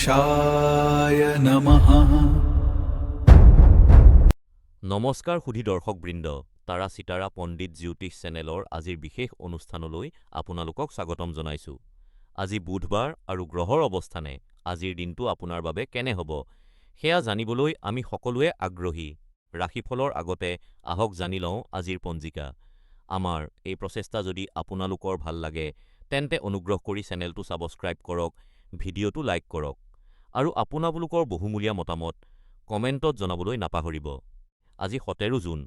গণেশায় নমঃ। নমস্কাৰ সুধী দৰ্শকবৃন্দ, তাৰা চিতাৰা পণ্ডিত জ্যোতিষ চেনেলৰ আজিৰ বিশেষ অনুষ্ঠানলৈ আপোনালোকক স্বাগতম জনাইছোঁ। আজি বুধবাৰ আৰু গ্ৰহৰ অৱস্থানে আজিৰ দিনটো আপোনাৰ বাবে কেনে হ'ব সেয়া জানিবলৈ আমি সকলোৱে আগ্ৰহী। ৰাশিফলৰ আগতে আহক জানি লওঁ আজিৰ পঞ্জিকা। আমাৰ এই প্ৰচেষ্টা যদি আপোনালোকৰ ভাল লাগে তেন্তে অনুগ্ৰহ কৰি চেনেলটো ছাবস্ক্ৰাইব কৰক, ভিডিঅ'টো লাইক কৰক আৰু আপোনালোকৰ বহুমূলীয়া মতামত কমেণ্টত জনাবলৈ নাপাহৰিব। আজি 17 জুন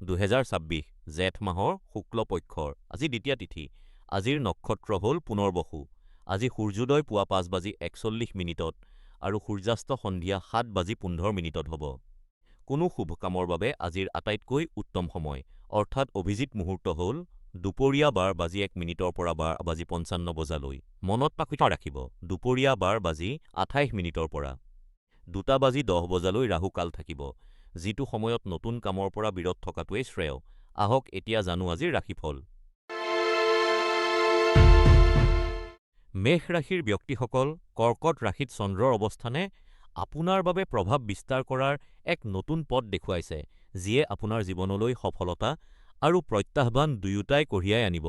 2026 জেঠ মাহৰ শুক্ল পক্ষৰ আজি দ্বিতীয়া তিথি। আজিৰ নক্ষত্ৰ হ'ল পুনৰ্বসু। আজি সূৰ্যোদয় পুৱা 5:41 আৰু সূৰ্যাস্ত সন্ধিয়া 7:15 হ'ব। কোনো শুভ কামৰ বাবে আজিৰ আটাইতকৈ উত্তম সময় অৰ্থাৎ অভিজিত মুহূৰ্ত হ'ল দুপৰীয়া 12:01 পৰা 12:55 মনত ৰাখিব দুপৰীয়া 12:28 পৰা 2:10 ৰাহু কাল থাকিব, যিটো সময়ত নতুন কামৰ পৰা বিৰত থকাটোৱেই শ্ৰেয়। আহক এতিয়া জানো আজিৰ ৰাশিফল। মেষ ৰাশিৰ ব্যক্তিসকল, কৰ্কট ৰাশিত চন্দ্ৰৰ অৱস্থানে আপোনাৰ বাবে প্ৰভাৱ বিস্তাৰ কৰাৰ এক নতুন পথ দেখুৱাইছে, যিয়ে আপোনাৰ জীৱনলৈ সফলতা আৰু প্ৰত্যাহ্বান দুয়োটাই কঢ়িয়াই আনিব।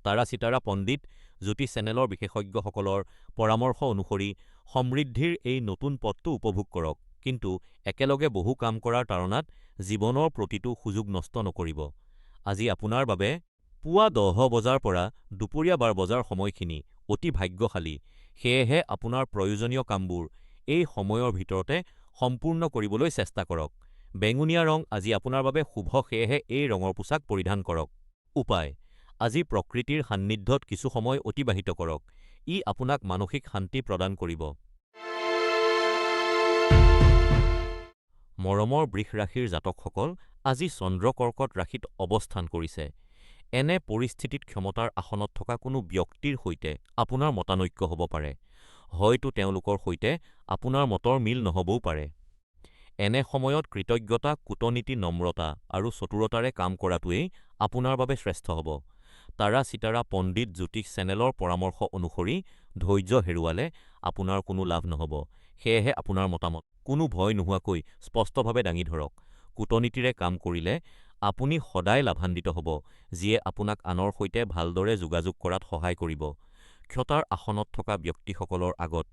তাৰা চিতাৰা পণ্ডিত জ্যোতিষ চেনেলৰ বিশেষজ্ঞসকলৰ পৰামৰ্শ অনুসৰি সমৃদ্ধিৰ এই নতুন পথটো উপভোগ কৰক, কিন্তু একেলগে বহু কাম কৰাৰ তাড়নাত জীৱনৰ প্ৰতিটো সুযোগ নষ্ট নকৰিব। আজি আপোনাৰ বাবে পুৱা 10 বজাৰ পৰা দুপৰীয়া 12 বজাৰ সময়খিনি অতি ভাগ্যশালী, সেয়েহে আপোনাৰ প্ৰয়োজনীয় কামবোৰ এই সময়ৰ ভিতৰতে সম্পূৰ্ণ কৰিবলৈ চেষ্টা কৰক। বেঙুনীয়া ৰং আজি আপোনাৰ বাবে শুভ, সেয়েহে এই ৰঙৰ পোছাক পৰিধান কৰক। উপায়: আজি প্ৰকৃতিৰ সান্নিধ্যত কিছু সময় অতিবাহিত কৰক, ই আপোনাক মানসিক শান্তি প্ৰদান কৰিব। মৰমৰ বৃষ ৰাশিৰ জাতকসকল, আজি চন্দ্ৰ কৰ্কট ৰাশিত অৱস্থান কৰিছে। এনে পৰিস্থিতিত ক্ষমতাৰ আসনত থকা কোনো ব্যক্তিৰ সৈতে আপোনাৰ মতানৈক্য হ'ব পাৰে। হয়তো তেওঁলোকৰ সৈতে আপোনাৰ মতৰ মিল নহবও পাৰে। এনে সময়ত কৃতজ্ঞতা, কূটনীতি, নম্ৰতা আৰু চতুৰতাৰে কাম কৰাটোৱেই আপোনাৰ বাবে শ্ৰেষ্ঠ হ'ব। তাৰা চিতাৰা পণ্ডিত জ্যোতিষ চেনেলৰ পৰামৰ্শ অনুসৰি ধৈৰ্য হেৰুৱালে আপোনাৰ কোনো লাভ নহ'ব, সেয়েহে আপোনাৰ মতামত কোনো ভয় নোহোৱাকৈ স্পষ্টভাৱে দাঙি ধৰক। কূটনীতিৰে কাম কৰিলে আপুনি সদায় লাভান্বিত হ'ব, যিয়ে আপোনাক আনৰ সৈতে ভালদৰে যোগাযোগ কৰাত সহায় কৰিব। ক্ষমতাৰ আসনত থকা ব্যক্তিসকলৰ আগত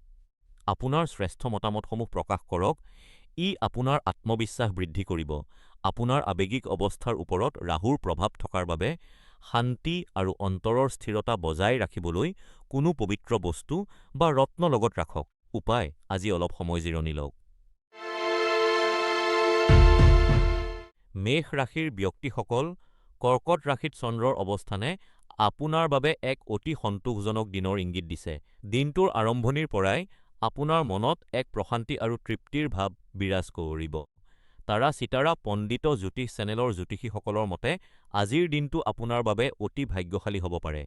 আপোনাৰ শ্ৰেষ্ঠ মতামতসমূহ প্ৰকাশ কৰক, ই আপোনাৰ আত্মবিশ্বাস বৃদ্ধি কৰিব। আপোনাৰ আৱেগিক অৱস্থাৰ ওপৰত ৰাহুৰ প্ৰভাৱ থকাৰ বাবে শান্তি আৰু অন্তৰৰ স্থিৰতা বজাই ৰাখিবলৈ কোনো পবিত্ৰ বস্তু বা ৰত্ন লগত ৰাখক। উপায়: আজি অলপ সময় জিৰণি লওক। মেষ ৰাশিৰ ব্যক্তিসকল, কৰ্কট ৰাশিত চন্দ্ৰৰ অৱস্থানে আপোনাৰ বাবে এক অতি সন্তোষজনক দিনৰ ইংগিত দিছে। দিনটোৰ আৰম্ভণিৰ পৰাই আপোনাৰ মনত এক প্ৰশান্তি আৰু তৃপ্তিৰ ভাৱ বিৰাজ কৰিব। তাৰা চিতাৰা পণ্ডিত জ্যোতিষ চেনেলৰ জ্যোতিষীসকলৰ মতে আজিৰ দিনটো আপোনাৰ বাবে অতি ভাগ্যশালী হ'ব পাৰে,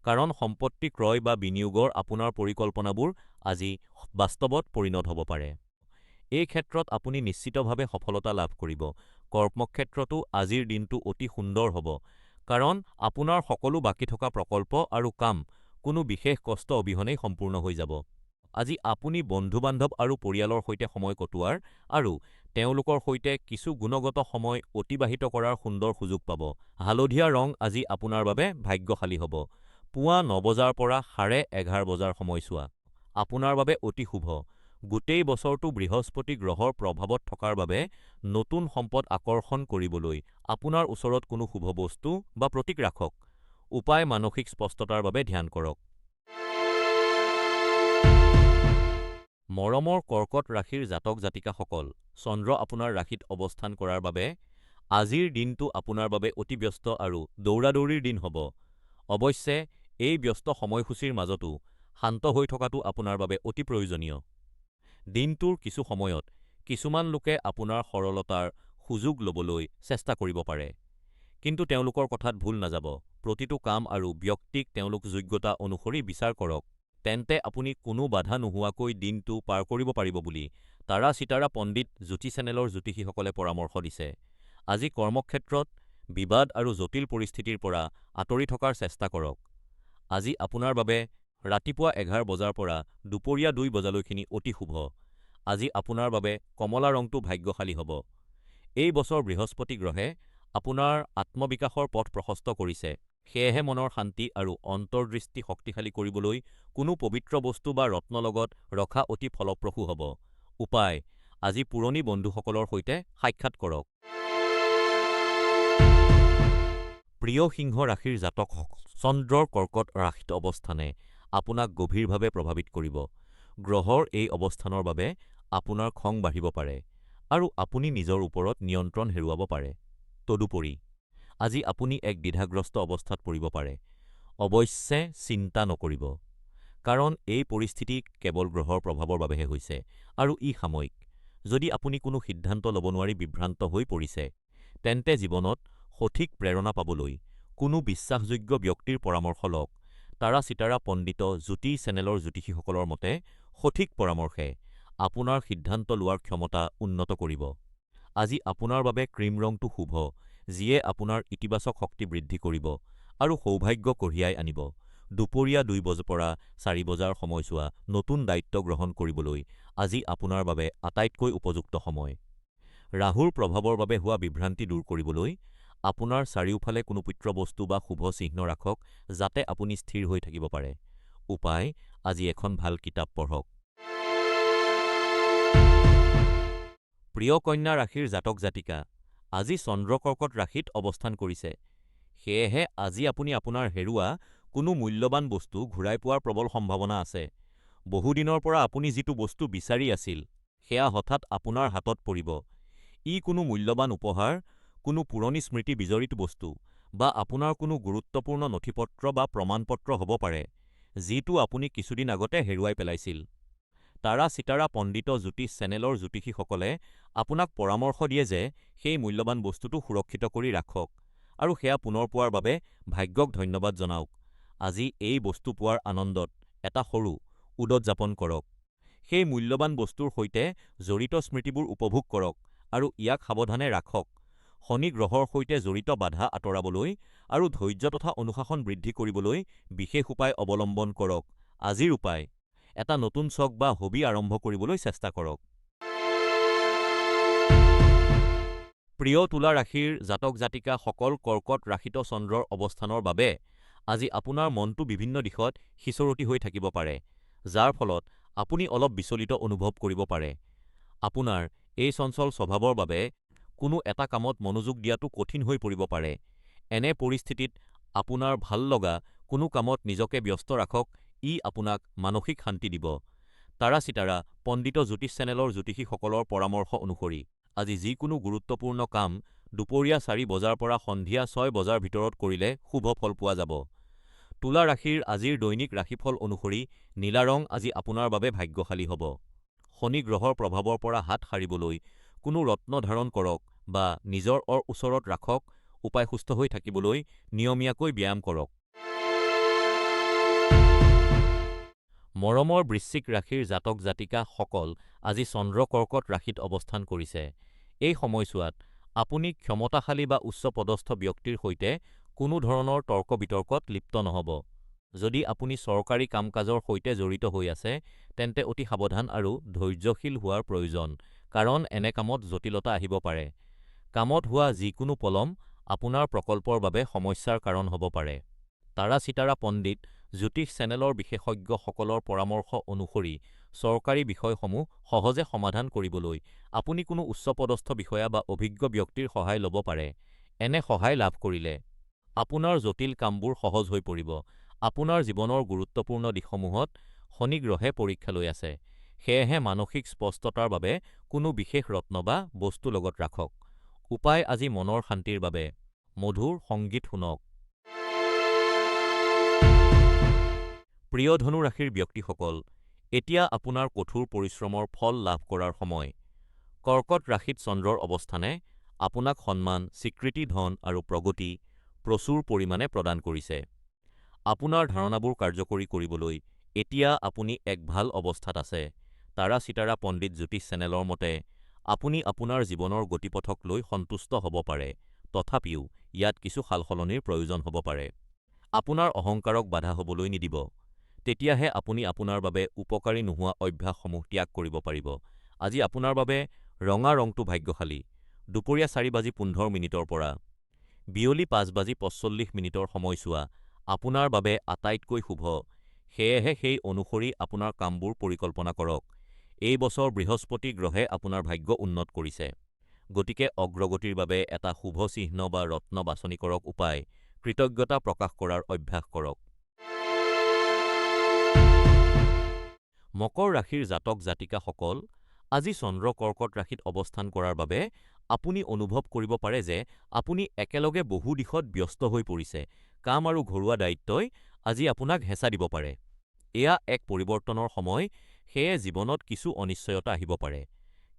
কাৰণ সম্পত্তি ক্ৰয় বা বিনিয়োগৰ আপোনাৰ পৰিকল্পনাবোৰ আজি বাস্তৱত পৰিণত হ'ব পাৰে। এই ক্ষেত্ৰত আপুনি নিশ্চিতভাৱে সফলতা লাভ কৰিব। কৰ্মক্ষেত্ৰতো আজিৰ দিনটো অতি সুন্দৰ হ'ব, কাৰণ আপোনাৰ সকলো বাকী থকা প্ৰকল্প আৰু কাম কোনো বিশেষ কষ্ট অবিহনেই সম্পূৰ্ণ হৈ যাব। আজি আপুনি বন্ধু-বান্ধৱ আৰু পৰিয়ালৰ সৈতে সময় কটোৱাৰ আৰু তেওঁলোকৰ সৈতে কিছু গুণগত সময় অতিবাহিত কৰাৰ সুন্দৰ সুযোগ পাব। হালধীয়া ৰং আজি আপোনাৰ বাবে ভাগ্যশালী হ'ব। পুৱা 9 বজাৰ পৰা 11:30 বজাৰ সময়ছোৱা আপোনাৰ বাবে অতি শুভ। গোটেই বছৰটো বৃহস্পতি গ্ৰহৰ প্ৰভাৱত থকাৰ বাবে নতুন সম্পদ আকৰ্ষণ কৰিবলৈ আপোনাৰ ওচৰত কোনো শুভ বস্তু বা প্ৰতীক ৰাখক। উপায়: মানসিক স্পষ্টতাৰ বাবে ধ্যান কৰক। মৰমৰ কৰ্কট ৰাশিৰ জাতক জাতিকাসকল, চন্দ্ৰ আপোনাৰ ৰাশিত অৱস্থান কৰাৰ বাবে আজিৰ দিনটো আপোনাৰ বাবে অতি ব্যস্ত আৰু দৌৰা-দৌৰিৰ দিন হ'ব। অৱশ্যে এই ব্যস্ত সময়সূচীৰ মাজতো শান্ত হৈ থকাটো আপোনাৰ বাবে অতি প্ৰয়োজনীয়। দিনটোৰ কিছু সময়ত কিছুমান লোকে আপোনাৰ সৰলতাৰ সুযোগ ল'বলৈ চেষ্টা কৰিব পাৰে, কিন্তু তেওঁলোকৰ কথাত ভুল নাযাব। প্ৰতিটো কাম আৰু ব্যক্তিক তেওঁলোক যোগ্যতা অনুসৰি বিচাৰ কৰক, তেন্তে আপুনি কোনো বাধা নোহোৱাকৈ দিনটো পাৰ কৰিব পাৰিব বুলি তাৰা চিতাৰা পণ্ডিত জ্যোতি চেনেলৰ জ্যোতিষীসকলে পৰামৰ্শ দিছে। আজি কৰ্মক্ষেত্ৰত বিবাদ আৰু জটিল পৰিস্থিতিৰ পৰা আঁতৰি থকাৰ চেষ্টা কৰক। আজি আপোনাৰ বাবে ৰাতিপুৱা 11 বজাৰ পৰা দুপৰীয়া 2 বজালৈখিনি অতি শুভ। আজি আপোনাৰ বাবে কমলা ৰংটো ভাগ্যশালী হ'ব। এই বছৰ বৃহস্পতি গ্ৰহে আপোনাৰ আত্মবিকাশৰ পথ প্ৰশস্ত কৰিছে, সেয়েহে মনৰ শান্তি আৰু অন্তৰ্দৃষ্টি শক্তিশালী কৰিবলৈ কোনো পবিত্ৰ বস্তু বা ৰত্ন লগত ৰখা অতি ফলপ্ৰসূ হ'ব। উপায়: আজি পুৰণি বন্ধুসকলৰ সৈতে সাক্ষাৎ কৰক। প্ৰিয় সিংহ ৰাশিৰ জাতকসকল, চন্দ্ৰৰ কৰ্কট ৰাশিত অৱস্থানে আপোনাক গভীৰভাৱে প্ৰভাৱিত কৰিব। গ্ৰহৰ এই অৱস্থানৰ বাবে আপোনাৰ খং বাঢ়িব পাৰে আৰু আপুনি নিজৰ ওপৰত নিয়ন্ত্ৰণ হেৰুৱাব পাৰে। তদুপৰি, আজি আপুনি এক দ্বিধাগ্ৰস্ত অৱস্থাত পৰিব পাৰে। অৱশ্যে চিন্তা নকৰিব, কাৰণ এই পৰিস্থিতি কেৱল গ্ৰহৰ প্ৰভাৱৰ বাবেহে হৈছে আৰু ই সাময়িক। যদি আপুনি কোনো সিদ্ধান্ত ল'ব নোৱাৰি বিভ্ৰান্ত হৈ পৰিছে, তেন্তে জীৱনত সঠিক প্ৰেৰণা পাবলৈ কোনো বিশ্বাসযোগ্য ব্যক্তিৰ পৰামৰ্শ লওক। তাৰা-চিতাৰা পণ্ডিত জ্যোতিষ চেনেলৰ জ্যোতিষীসকলৰ মতে, সঠিক পৰামৰ্শে আপোনাৰ সিদ্ধান্ত লোৱাৰ ক্ষমতা উন্নত কৰিব। আজি আপোনাৰ বাবে ক্ৰীম ৰংটো শুভ, যিয়ে আপোনাৰ ইতিবাচক শক্তি বৃদ্ধি কৰিব আৰু সৌভাগ্য কঢ়িয়াই আনিব। দুপৰীয়া 2 বজাৰ পৰা 4 বজাৰ সময়ছোৱা নতুন দায়িত্ব গ্ৰহণ কৰিবলৈ আজি আপোনাৰ বাবে আটাইতকৈ উপযুক্ত সময়। ৰাহুৰ প্ৰভাৱৰ বাবে হোৱা বিভ্ৰান্তি দূৰ কৰিবলৈ আপোনাৰ চাৰিওফালে কোনো পবিত্ৰ বস্তু বা শুভ চিহ্ন ৰাখক, যাতে আপুনি স্থিৰ হৈ থাকিব পাৰে। উপায়: আজি এখন ভাল কিতাপ পঢ়ক। প্ৰিয় কন্যা ৰাশিৰ জাতক জাতিকা, আজি চন্দ্ৰ কৰ্কট ৰাশিত অৱস্থান কৰিছে, সেয়েহে আজি আপুনি আপোনাৰ হেৰুৱা কোনো মূল্যৱান বস্তু ঘূৰাই পোৱাৰ প্ৰবল সম্ভাৱনা আছে। বহুদিনৰ পৰা আপুনি যিটো বস্তু বিচাৰি আছিল, সেয়া হঠাৎ আপোনাৰ হাতত পৰিব। ই কোনো মূল্যৱান উপহাৰ, কোনো পুৰণি স্মৃতি বিজড়িত বস্তু, বা আপোনাৰ কোনো গুৰুত্বপূৰ্ণ নথিপত্ৰ বা প্ৰমাণপত্ৰ হ'ব পাৰে, যিটো আপুনি কিছুদিন আগতে হেৰুৱাই পেলাইছিল। তাৰা-চিতাৰা পণ্ডিত জ্যোতিষ চেনেলৰ জ্যোতিষীসকলে আপোনাক পৰামৰ্শ দিয়ে যে সেই মূল্যৱান বস্তুটো সুৰক্ষিত কৰি ৰাখক আৰু সেয়া পুনৰ পোৱাৰ বাবে ভাগ্যক ধন্যবাদ জনাওক। আজি এই বস্তু পোৱাৰ আনন্দত এটা সৰু উদযাপন কৰক। সেই মূল্যৱান বস্তুৰ সৈতে জড়িত স্মৃতিবোৰ উপভোগ কৰক আৰু ইয়াক সাৱধানে ৰাখক। শনি গ্ৰহৰ সৈতে জড়িত বাধা আঁতৰাবলৈ আৰু ধৈৰ্য তথা অনুশাসন বৃদ্ধি কৰিবলৈ বিশেষ উপায় অৱলম্বন কৰক। আজিৰ উপায়: এটা নতুন চখ বা হবি আৰম্ভ কৰিবলৈ চেষ্টা কৰক। প্ৰিয় তুলা ৰাশিৰ জাতক জাতিকাসকল, কৰ্কট ৰাশিত চন্দ্ৰৰ অৱস্থানৰ বাবে আজি আপোনাৰ মনটো বিভিন্ন দিশত সিঁচৰতি হৈ থাকিব পাৰে, যাৰ ফলত আপুনি অলপ বিচলিত অনুভৱ কৰিব পাৰে। আপোনাৰ এই চঞ্চল স্বভাৱৰ বাবে কোনো এটা কামত মনোযোগ দিয়াটো কঠিন হৈ পৰিব পাৰে। এনে পৰিস্থিতিত আপোনাৰ ভাল লগা কোনো কামত নিজকে ব্যস্ত ৰাখক, ই আপোনাক মানসিক শান্তি দিব। তাৰা-চিতাৰা পণ্ডিত জ্যোতিষ চেনেলৰ জ্যোতিষীসকলৰ পৰামৰ্শ অনুসৰি আজি যিকোনো গুৰুত্বপূৰ্ণ কাম দুপৰীয়া 4 বজাৰ পৰা সন্ধিয়া 6 বজাৰ ভিতৰত কৰিলে শুভ ফল পোৱা যাব। তুলা ৰাশিৰ আজিৰ দৈনিক ৰাশিফল অনুসৰি নীলা ৰং আজি আপোনাৰ বাবে ভাগ্যশালী হ'ব। শনি গ্ৰহৰ প্ৰভাৱৰ পৰা হাত সাৰিবলৈ কোনো ৰত্ন ধাৰণ কৰক বা নিজৰ ওচৰত ৰাখক। উপায়: সুস্থ হৈ থাকিবলৈ নিয়মীয়াকৈ ব্যায়াম কৰক। মৰমৰ বৃশ্চিক ৰাশিৰ জাতক জাতিকাসকল, আজি চন্দ্ৰ কৰ্কট ৰাশিত অৱস্থান কৰিছে। এই সময়ছোৱাত আপুনি ক্ষমতাশালী বা উচ্চপদস্থ ব্যক্তিৰ সৈতে কোনো ধৰণৰ তৰ্ক-বিতৰ্কত লিপ্ত নহ'ব। যদি আপুনি চৰকাৰী কাম-কাজৰ সৈতে জড়িত হৈ আছে, তেন্তে অতি সাৱধান আৰু ধৈৰ্যশীল হোৱাৰ প্ৰয়োজন, কাৰণ এনে কামত জটিলতা আহিব পাৰে। কামত হোৱা যিকোনো পলম আপোনাৰ প্ৰকল্পৰ বাবে সমস্যাৰ কাৰণ হ'ব পাৰে। তাৰা-চিতাৰা পণ্ডিত জ্যোতিষ চেনেলৰ বিশেষজ্ঞসকলৰ পৰামৰ্শ অনুসৰি চৰকাৰী বিষয়সমূহ সহজে সমাধান কৰিবলৈ আপুনি কোনো উচ্চপদস্থ বিষয়া বা অভিজ্ঞ ব্যক্তিৰ সহায় ল'ব পাৰে। এনে সহায় লাভ কৰিলে আপোনাৰ জটিল কামবোৰ সহজ হৈ পৰিব। আপোনাৰ জীৱনৰ গুৰুত্বপূৰ্ণ দিশসমূহত শনি গ্ৰহে পৰীক্ষা লৈ আছে, সেয়েহে মানসিক স্পষ্টতাৰ বাবে কোনো বিশেষ ৰত্ন বা বস্তু লগত ৰাখক। উপায়: আজি মনৰ শান্তিৰ বাবে মধুৰ সংগীত শুনক। প্ৰিয় ধনু ৰাশিৰ ব্যক্তিসকল, এতিয়া আপোনাৰ কঠোৰ পৰিশ্ৰমৰ ফল লাভ কৰাৰ সময়। কৰ্কট ৰাশিত চন্দ্ৰৰ অৱস্থানে আপোনাক সন্মান, স্বীকৃতি, ধন আৰু প্ৰগতি প্ৰচুৰ পৰিমাণে প্ৰদান কৰিছে। আপোনাৰ ধাৰণাবোৰ কাৰ্যকৰী কৰিবলৈ এতিয়া আপুনি এক ভাল অৱস্থাত আছে। তাৰা-চিতাৰা পণ্ডিত জ্যোতিষ চেনেলৰ মতে, আপুনি আপোনাৰ জীৱনৰ গতিপথক লৈ সন্তুষ্ট হ'ব পাৰে, তথাপিও ইয়াত কিছু সালসলনিৰ প্ৰয়োজন হ'ব পাৰে। আপোনাৰ অহংকাৰক বাধা হ'বলৈ নিদিব। তেতিয়াহে আপুনি আপোনাৰ বাবে উপকাৰী নোহোৱা অভ্যাসসমূহ ত্যাগ কৰিব পাৰিব। আজি আপোনাৰ বাবে ৰঙা ৰংটো ভাগ্যশালী। দুপৰীয়া 4:15 পৰা বিয়লি 5:45 সময়ছোৱা আপোনাৰ বাবে আটাইতকৈ শুভ, সেয়েহে সেই অনুসৰি আপোনাৰ কামবোৰ পৰিকল্পনা কৰক। এই বছৰ বৃহস্পতি গ্ৰহে আপোনাৰ ভাগ্য উন্নত কৰিছে। গতিকে অগ্ৰগতিৰ বাবে এটা শুভ চিহ্ন বা ৰত্ন বাছনি কৰক। উপায়: কৃতজ্ঞতা প্ৰকাশ কৰাৰ অভ্যাস কৰক। মকৰ ৰাশিৰ জাতক জাতিকাসকল, আজি চন্দ্ৰ কৰ্কট ৰাশিত অৱস্থান কৰাৰ বাবে আপুনি অনুভৱ কৰিব পাৰে যে আপুনি একেলগে বহু দিশত ব্যস্ত হৈ পৰিছে। কাম আৰু ঘৰুৱা দায়িত্বই আজি আপোনাক হেঁচা দিব পাৰে। এয়া এক পৰিৱৰ্তনৰ সময়, সেয়ে জীৱনত কিছু অনিশ্চয়তা আহিব পাৰে।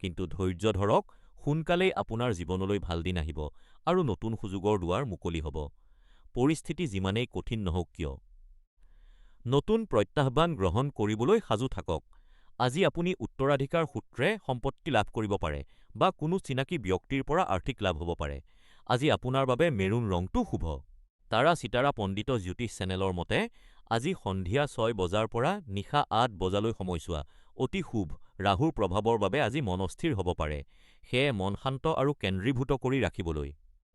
কিন্তু ধৈৰ্য ধৰক, সোনকালেই আপোনাৰ জীৱনলৈ ভাল দিন আহিব আৰু নতুন সুযোগৰ দুৱাৰ মুকলি হ'ব। পৰিস্থিতি যিমানেই কঠিন নহওক কিয়, নতুন প্ৰত্যাহ্বান গ্ৰহণ কৰিবলৈ সাজু থাকক। আজি আপুনি উত্তৰাধিকাৰ সূত্ৰে সম্পত্তি লাভ কৰিব পাৰে বা কোনো চিনাকি ব্যক্তিৰ পৰা আৰ্থিক লাভ হ'ব পাৰে। আজি আপোনাৰ বাবে মেৰুন ৰংটো শুভ। তাৰা চিতাৰা পণ্ডিত জ্যোতিষ চেনেলৰ মতে আজি সন্ধিয়া ৬ বজাৰ পৰা নিশা ৮ বজালৈ সময়ছোৱা অতি শুভ। ৰাহুৰ প্ৰভাৱৰ বাবে আজি মন অস্থিৰ হ'ব পাৰে, সেয়ে মন শান্ত আৰু কেন্দ্ৰীভূত কৰি ৰাখিবলৈ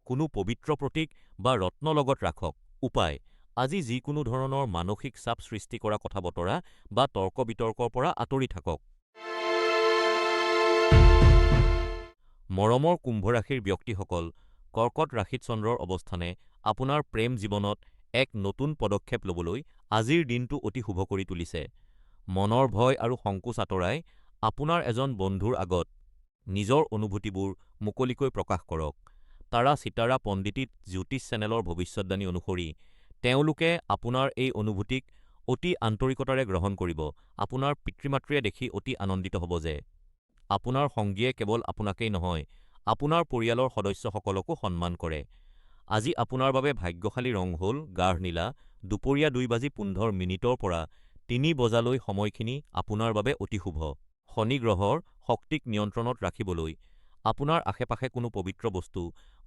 কোনো পবিত্ৰ প্ৰতীক বা ৰত্ন লগত ৰাখক। উপায়: আজি যিকোনো ধৰণৰ মানসিক চাপ সৃষ্টি কৰা কথা-বতৰা বা তৰ্ক-বিতৰ্কৰ পৰা আঁতৰি থাকক। মৰমৰ কুম্ভ ৰাশিৰ ব্যক্তিসকল, কৰ্কট ৰাশিত চন্দ্ৰৰ অৱস্থানে আপোনাৰ প্ৰেম জীৱনত এক নতুন পদক্ষেপ ল'বলৈ আজিৰ দিনটো অতি শুভ কৰি তুলিছে। মনৰ ভয় আৰু সংকোচ আঁতৰাই আপোনাৰ এজন বন্ধুৰ আগত নিজৰ অনুভূতিবোৰ মুকলিকৈ প্ৰকাশ কৰক। তাৰা চিতাৰা পণ্ডিতিত জ্যোতিষ চেনেলৰ ভৱিষ্যদ্বাণী অনুসৰি তেওঁলোকে আপোনাৰ এই অনুভূতিক অতি আন্তৰিকতাৰে গ্ৰহণ কৰিব। আপোনাৰ পিতৃ-মাতৃয়ে দেখি অতি আনন্দিত হ'ব যে আপোনাৰ সঙ্গীয়ে কেৱল আপোনাকেই নহয়, আপোনাৰ পৰিয়ালৰ সদস্যসকলকো সন্মান কৰে। আজি আপোনাৰ বাবে ভাগ্যশালী ৰং হ'ল গাঢ় নীলা। দুপৰীয়া 2:15 পৰা 3 বজালৈ সময়খিনি আপোনাৰ বাবে অতি শুভ। শনি গ্ৰহৰ শক্তিক নিয়ন্ত্ৰণত ৰাখিবলৈ আপোনাৰ আশে-পাশে কোনো পবিত্ৰ বস্তু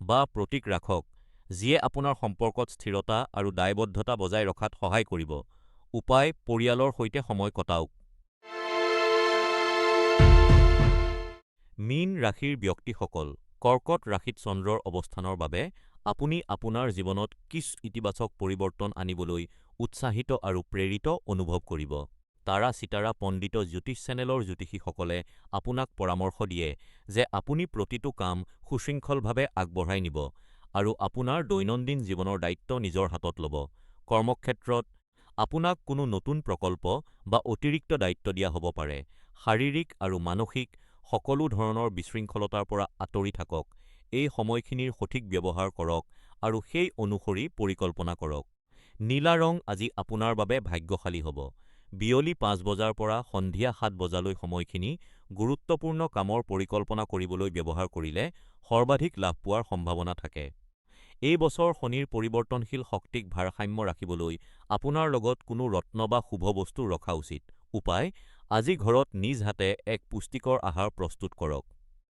বা প্ৰতীক ৰাখক, যিয়ে আপোনাৰ সম্পৰ্কত স্থিৰতা আৰু দায়বদ্ধতা বজাই ৰখাত সহায় কৰিব। উপায়: পৰিয়ালৰ সৈতে সময় কটাওক। মীন ৰাশিৰ ব্যক্তিসকল, কৰ্কট ৰাশিত চন্দ্ৰৰ অৱস্থানৰ বাবে আপুনি আপোনাৰ জীৱনত কিছু ইতিবাচক পৰিৱৰ্তন আনিবলৈ উৎসাহিত আৰু প্ৰেৰিত অনুভৱ কৰিব। তাৰা চিতাৰা পণ্ডিত জ্যোতিষ চেনেলৰ জ্যোতিষীসকলে আপোনাক পৰামৰ্শ দিয়ে যে আপুনি প্ৰতিটো কাম সুশৃংখলভাৱে আগবঢ়াই নিব আৰু আপোনাৰ দৈনন্দিন জীৱনৰ দায়িত্ব নিজৰ হাতত ল'ব। কৰ্মক্ষেত্ৰত আপোনাক কোনো নতুন প্ৰকল্প বা অতিৰিক্ত দায়িত্ব দিয়া হ'ব পাৰে। শাৰীৰিক আৰু মানসিক সকলো ধৰণৰ বিশৃংখলতাৰ পৰা আঁতৰি থাকক। এই সময়খিনিৰ সঠিক ব্যৱহাৰ কৰক আৰু সেই অনুসৰি পৰিকল্পনা কৰক। নীলা ৰং আজি আপোনাৰ বাবে ভাগ্যশালী হ'ব। বিয়লি ৫ বজাৰ পৰা সন্ধিয়া ৭ বজালৈ সময়খিনি গুৰুত্বপূৰ্ণ কামৰ পৰিকল্পনা কৰিবলৈ ব্যৱহাৰ কৰিলে সৰ্বাধিক লাভ পোৱাৰ সম্ভাৱনা থাকে। এই বছৰ শনিৰ পৰিৱৰ্তনশীল শক্তিক ভাৰসাম্য ৰাখিবলৈ আপোনাৰ লগত কোনো ৰত্ন বা শুভ বস্তু ৰখা উচিত। উপায়: আজি ঘৰত নিজ হাতে এক পুষ্টিকৰ আহাৰ প্ৰস্তুত কৰক।